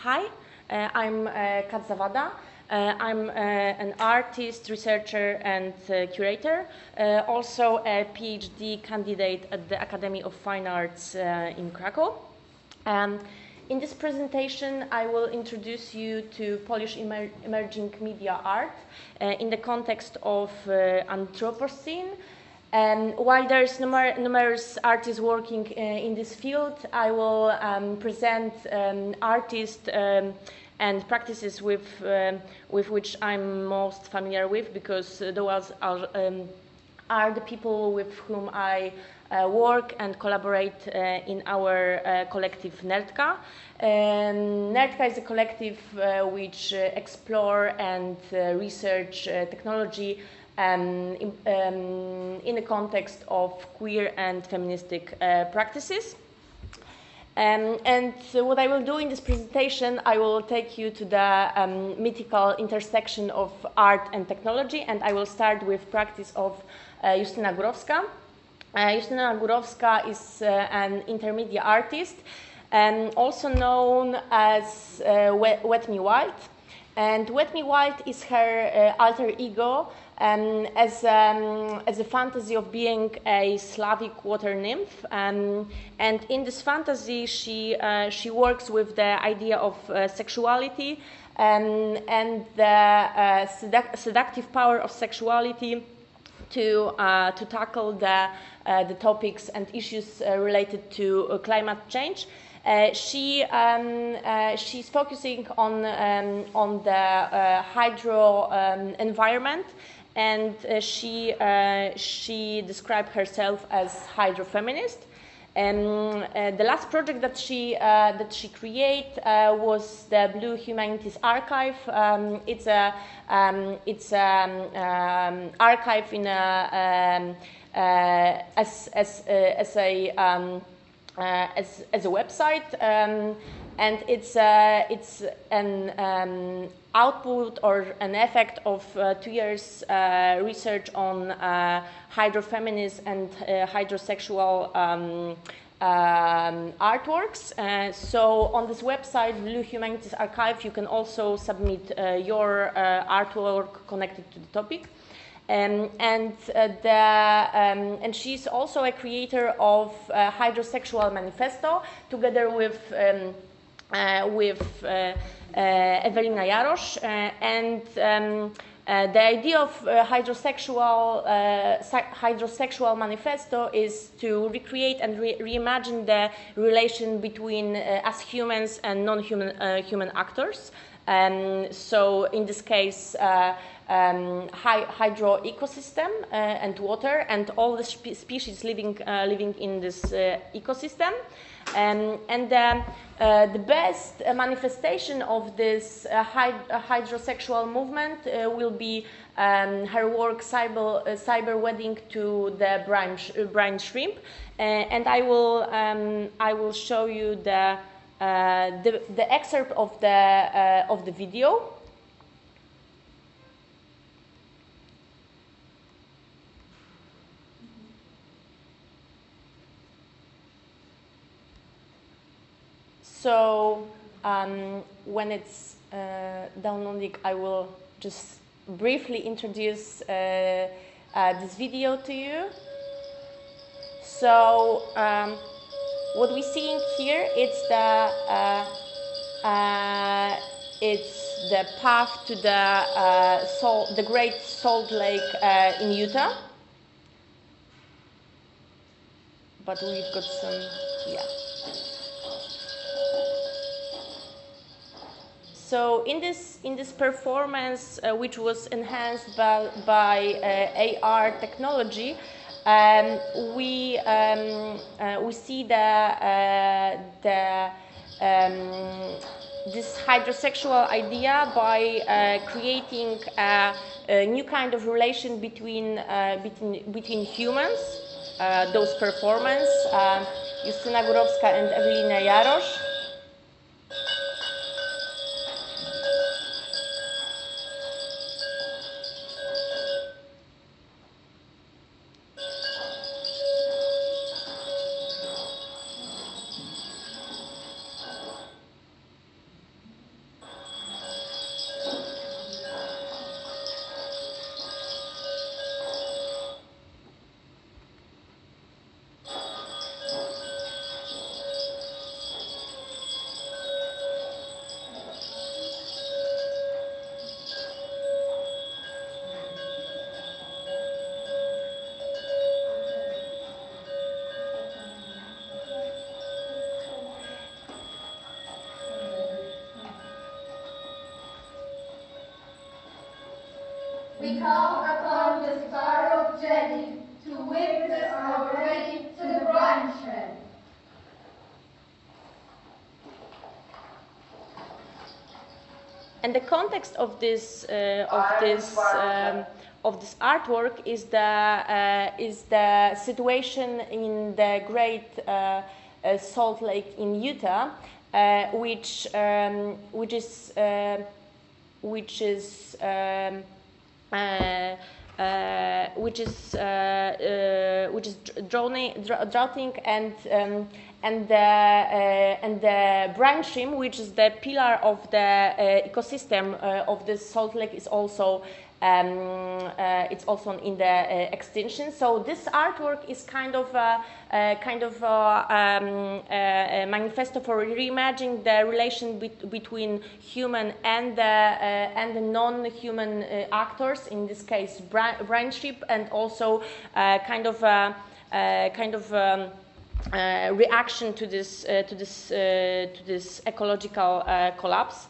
Hi, I'm Kat Zawada. I'm an artist, researcher, and curator, also a Ph.D. candidate at the Academy of Fine Arts in Krakow. In this presentation, I will introduce you to Polish emerging media art in the context of Anthropocene. While there's numerous artists working in this field, I will present artists and practices with which I'm most familiar with, because those are the people with whom I work and collaborate in our collective Nerdka. Nerdka is a collective which explore and research technology in the context of queer and feministic practices. And what I will do in this presentation, I will take you to the mythical intersection of art and technology, and I will start with practice of Justyna Górowska. Justyna Górowska is an intermedia artist, also known as Wet Me Wild. And Wet Me Wild is her alter ego as a fantasy of being a Slavic water nymph. And in this fantasy, she works with the idea of sexuality and the seductive power of sexuality to tackle the topics and issues related to climate change. She's focusing on the hydro environment, and she described herself as hydrofeminist. The last project that she created was the Blue Humanities Archive. It's a archive in as a website, and it's an output or an effect of 2 years research on hydrofeminist and hydrosexual artworks. So on this website, Blue Humanities Archive, you can also submit your artwork connected to the topic. And she's also a creator of Hydrosexual Manifesto, together with Ewelina Jarosz. The idea of Hydrosexual Manifesto is to recreate and reimagine the relation between us humans and non-human human actors. So in this case, hydro ecosystem and water and all the species living in this ecosystem. And the best manifestation of this hydrosexual movement will be her work Cyber Wedding to the brine shrimp, and I will show you the excerpt of the video. So when it's downloading, I will just briefly introduce this video to you. So what we're seeing here, it's the path to the Great Salt Lake in Utah. But we've got some, yeah. So in this performance, which was enhanced by AR technology, we see this hydrosexual idea by creating a new kind of relation between humans. Those performance, Justyna Górowska and Ewelina Jarosz. we call upon the startled Jenny to witness our way to the brine shed. And the context of this artwork is the situation in the Great Salt Lake in Utah, which is droughting and the brine shrimp, which is the pillar of the ecosystem of the Salt Lake, is also it's also in the extinction. So this artwork is kind of a manifesto for reimagining the relation between human and the non-human actors. In this case, brine shrimp, and also reaction to this ecological collapse.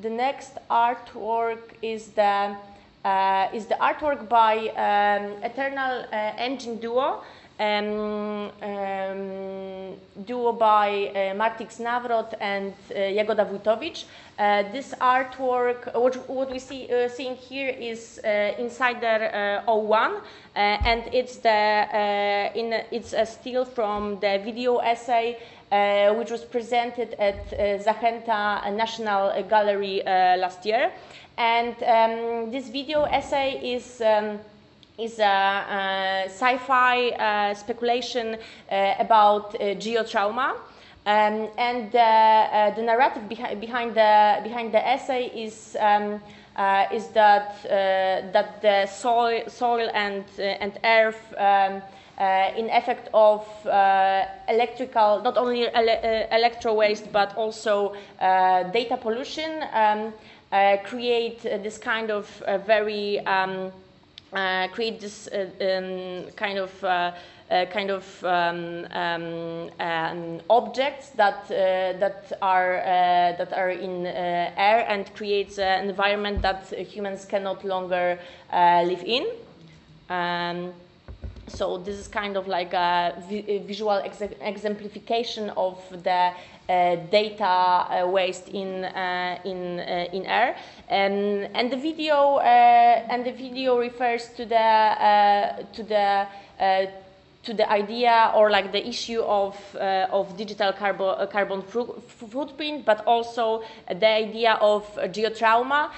The next artwork is the artwork by Eternal Engine duo by Martix Navrot and Jagoda Wójtowicz. This artwork, what we seeing here, is Insider 01, and it's a still from the video essay which was presented at Zachęta National Gallery last year. And this video essay is a sci-fi speculation about geotrauma, and the narrative behind the essay is that the soil and earth, in effect of electrical, not only electro waste but also data pollution, create this kind of very create this objects that are in air, and creates an environment that humans can no longer live in. So this is kind of like a visual exemplification of the data waste in air, and the video refers to the idea, or like the issue of digital carbon footprint, but also the idea of geotrauma,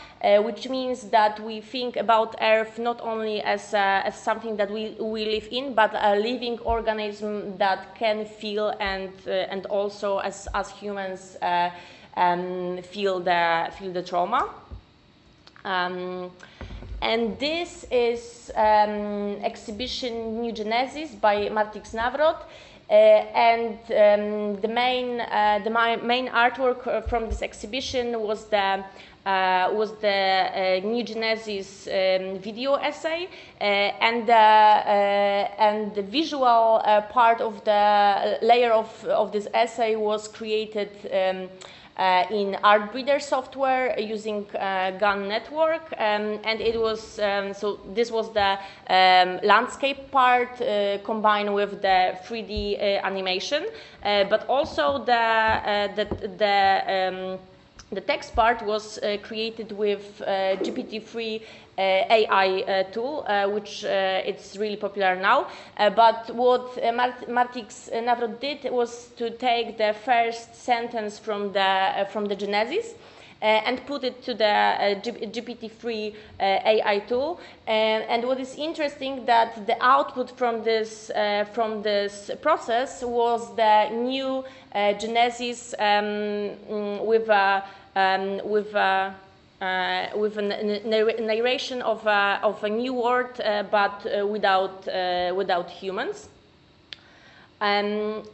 which means that we think about Earth not only as something that we live in, but a living organism that can feel and also as humans feel the trauma. And this is exhibition New Genesis by Martix Navrot, and the main artwork from this exhibition was the New Genesis video essay, and the visual part of the layer of this essay was created in Artbreeder software using GAN network, and it was so this was the landscape part combined with the 3D animation, but also the text part was created with GPT-3 AI tool, which it's really popular now. But what Martix Navrot did was to take the first sentence from the Genesis and put it to the GPT-3 AI tool. And what is interesting, that the output from this process was the new Genesis with a narration of a new world, but without humans. And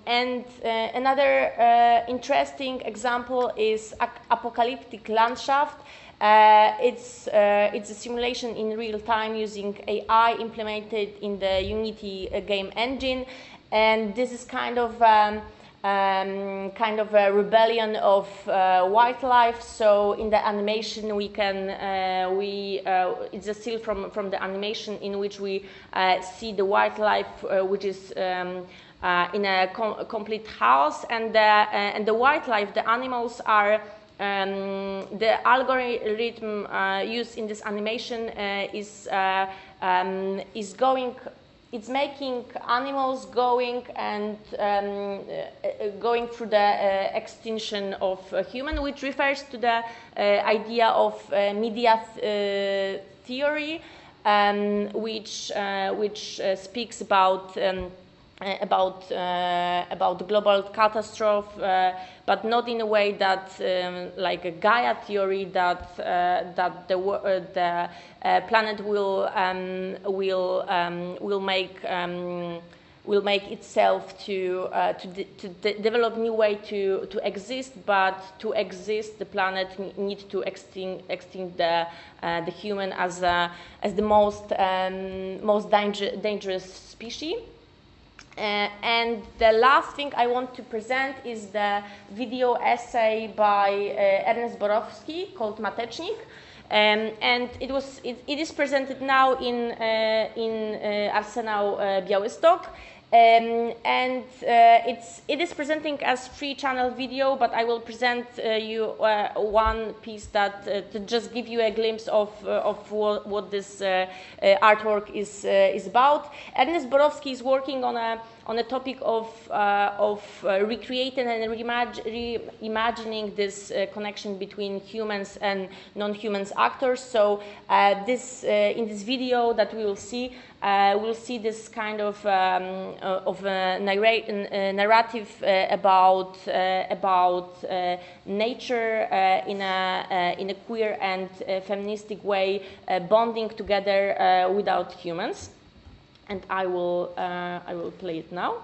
another interesting example is Apocalyptic Landschaft. It's a simulation in real time using AI implemented in the Unity game engine, and this is kind of kind of a rebellion of wildlife. So in the animation we can it's a still from the animation in which we see the wildlife which is in a complete chaos, and the wildlife, the animals are the algorithm used in this animation is going. It's making animals going and going through the extinction of human, which refers to the idea of media theory, which speaks about global catastrophe, but not in a way that like a Gaia theory that the planet will make itself to develop new way to exist, but to exist the planet need to extinct the human as the most dangerous species. And the last thing I want to present is the video essay by Ernest Borowski called Matecznik, and it is presented now in Arsenał Białystok. And it is presenting as 3-channel video, but I will present you one piece that to just give you a glimpse of what this artwork is about. Ernest Borowski is working on a topic of recreating and reimagining this connection between humans and non-humans actors. So in this video that we will see, we'll see this kind of narrative about nature in a queer and feministic way, bonding together without humans. And I will play it now.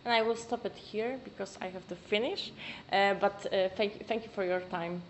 I will stop it here because I have to finish, but thank you for your time.